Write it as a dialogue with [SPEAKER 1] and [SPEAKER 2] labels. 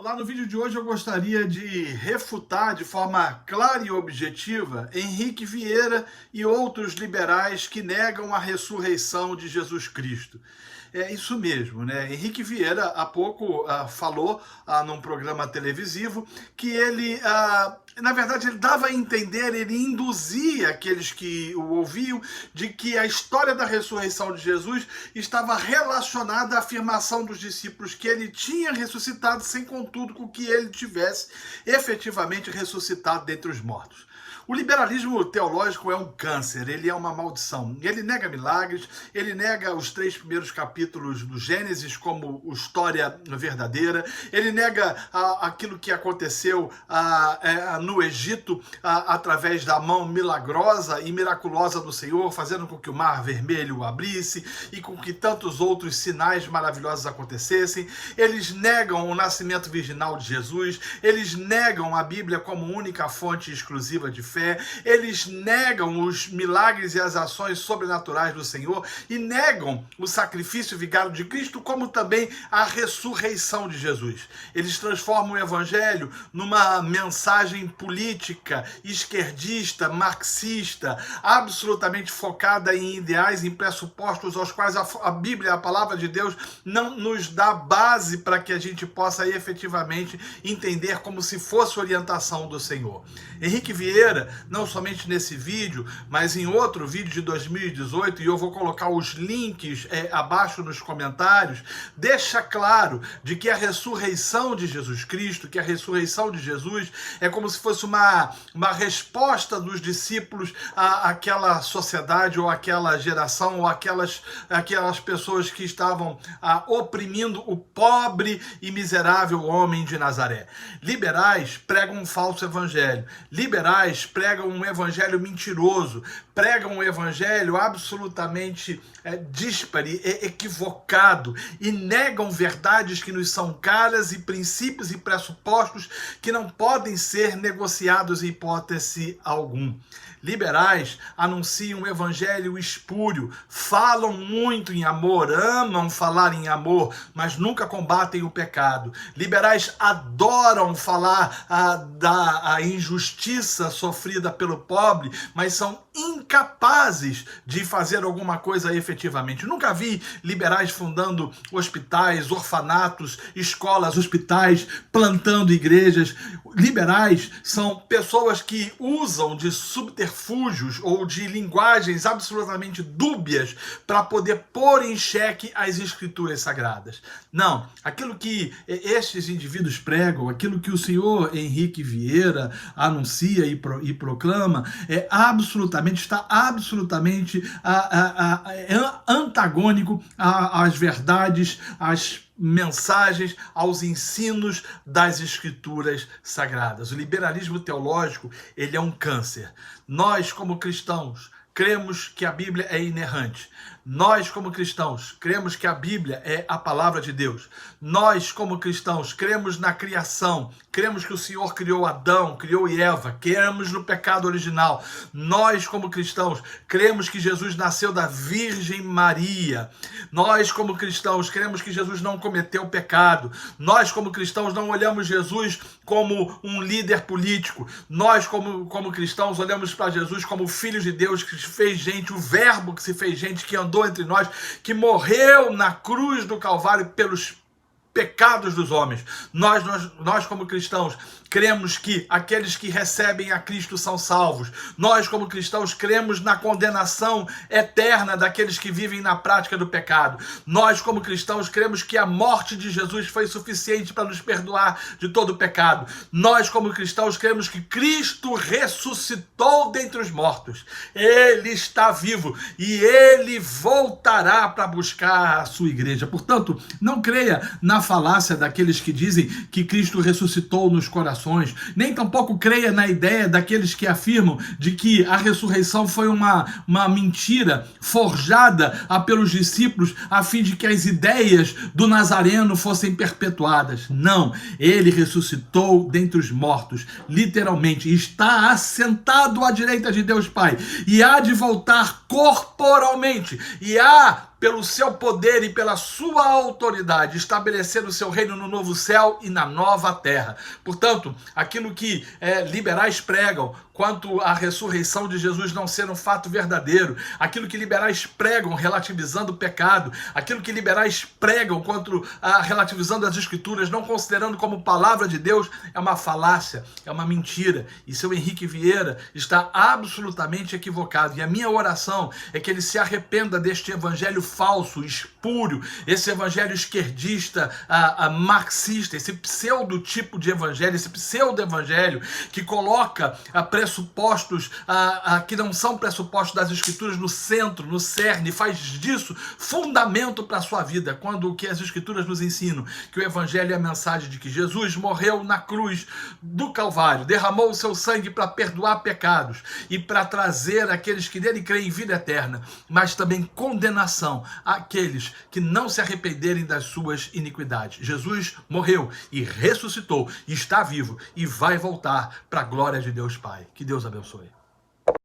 [SPEAKER 1] Olá, no vídeo de hoje eu gostaria de refutar de forma clara e objetiva Henrique Vieira e outros liberais que negam a ressurreição de Jesus Cristo. É isso mesmo, né? Henrique Vieira há pouco falou num programa televisivo que ele, na verdade, ele dava a entender, ele induzia aqueles que o ouviam de que a história da ressurreição de Jesus estava relacionada à afirmação dos discípulos que ele tinha ressuscitado, sem contudo com que ele tivesse efetivamente ressuscitado dentre os mortos. O liberalismo teológico é um câncer, ele é uma maldição. Ele nega milagres, ele nega os 3 primeiros capítulos do Gênesis como história verdadeira, ele nega aquilo que aconteceu no Egito através da mão milagrosa e miraculosa do Senhor, fazendo com que o mar vermelho abrisse e com que tantos outros sinais maravilhosos acontecessem. Eles negam o nascimento virginal de Jesus, eles negam a Bíblia como única fonte exclusiva de fé, eles negam os milagres e as ações sobrenaturais do Senhor e negam o sacrifício vigário de Cristo, como também a ressurreição de Jesus. Eles transformam o evangelho numa mensagem política, esquerdista, marxista, absolutamente focada em ideais, em pressupostos aos quais a Bíblia, a palavra de Deus, não nos dá base para que a gente possa efetivamente entender como se fosse orientação do Senhor. Henrique Vieira, não somente nesse vídeo, mas em outro vídeo de 2018, e eu vou colocar os links abaixo nos comentários, deixa claro de que a ressurreição de Jesus Cristo, que a ressurreição de Jesus é como se fosse uma resposta dos discípulos àquela sociedade, ou àquela geração, ou aquelas pessoas que estavam oprimindo o pobre e miserável homem de Nazaré. Liberais pregam um falso evangelho. Liberais pregam um evangelho mentiroso, pregam um evangelho absolutamente díspare, equivocado, e negam verdades que nos são caras e princípios e pressupostos que não podem ser negociados em hipótese algum. Liberais anunciam um evangelho espúrio, falam muito em amor, amam falar em amor, mas nunca combatem o pecado. Liberais adoram falar da injustiça sofrida pelo pobre, mas são incapazes de fazer alguma coisa efetivamente. Nunca vi liberais fundando hospitais, orfanatos, escolas, hospitais, plantando igrejas. Liberais são pessoas que usam de subterfúgios ou de linguagens absolutamente dúbias para poder pôr em xeque as escrituras sagradas. Não, aquilo que estes indivíduos pregam, aquilo que o senhor Henrique Vieira anuncia e proclama, está absolutamente antagônico às verdades, às mensagens, aos ensinos das escrituras sagradas. O liberalismo teológico, ele é um câncer. Nós, como cristãos, cremos que a Bíblia é inerrante. Nós, como cristãos, cremos que a Bíblia é a palavra de Deus. Nós, como cristãos, cremos na criação. Cremos que o Senhor criou Adão, criou Eva. Cremos no pecado original. Nós, como cristãos, cremos que Jesus nasceu da Virgem Maria. Nós, como cristãos, cremos que Jesus não cometeu pecado. Nós, como cristãos, não olhamos Jesus como um líder político. Nós, como cristãos, olhamos para Jesus como o Filho de Deus que se fez gente, o Verbo que se fez gente, que andou entre nós, que morreu na cruz do Calvário pelos pecados dos homens. Nós como cristãos, cremos que aqueles que recebem a Cristo são salvos. Nós, como cristãos, cremos na condenação eterna daqueles que vivem na prática do pecado. Nós, como cristãos, cremos que a morte de Jesus foi suficiente para nos perdoar de todo o pecado. Nós, como cristãos, cremos que Cristo ressuscitou dentre os mortos. Ele está vivo e ele voltará para buscar a sua igreja. Portanto, não creia na falácia daqueles que dizem que Cristo ressuscitou nos corações. Nem tampouco creia na ideia daqueles que afirmam de que a ressurreição foi uma mentira forjada pelos discípulos a fim de que as ideias do Nazareno fossem perpetuadas. Não, ele ressuscitou dentre os mortos, literalmente, está assentado à direita de Deus Pai e há de voltar corporalmente, e há pelo seu poder e pela sua autoridade, estabelecer o seu reino no novo céu e na nova terra. Portanto, aquilo que liberais pregam quanto à ressurreição de Jesus não ser um fato verdadeiro, aquilo que liberais pregam relativizando o pecado, aquilo que liberais pregam quanto a relativizando as escrituras, não considerando como palavra de Deus, é uma falácia, é uma mentira. E seu Henrique Vieira está absolutamente equivocado. E a minha oração é que ele se arrependa deste evangelho falso, espúrio, esse evangelho esquerdista, marxista, esse pseudo tipo de evangelho, esse pseudo-evangelho que coloca pressupostos que não são pressupostos das escrituras no centro, no cerne, faz disso fundamento para a sua vida, quando o que as escrituras nos ensinam, que o evangelho é a mensagem de que Jesus morreu na cruz do Calvário, derramou o seu sangue para perdoar pecados e para trazer aqueles que nele creem vida eterna, mas também condenação àqueles que não se arrependerem das suas iniquidades. Jesus morreu e ressuscitou, e está vivo e vai voltar para a glória de Deus Pai. Que Deus abençoe.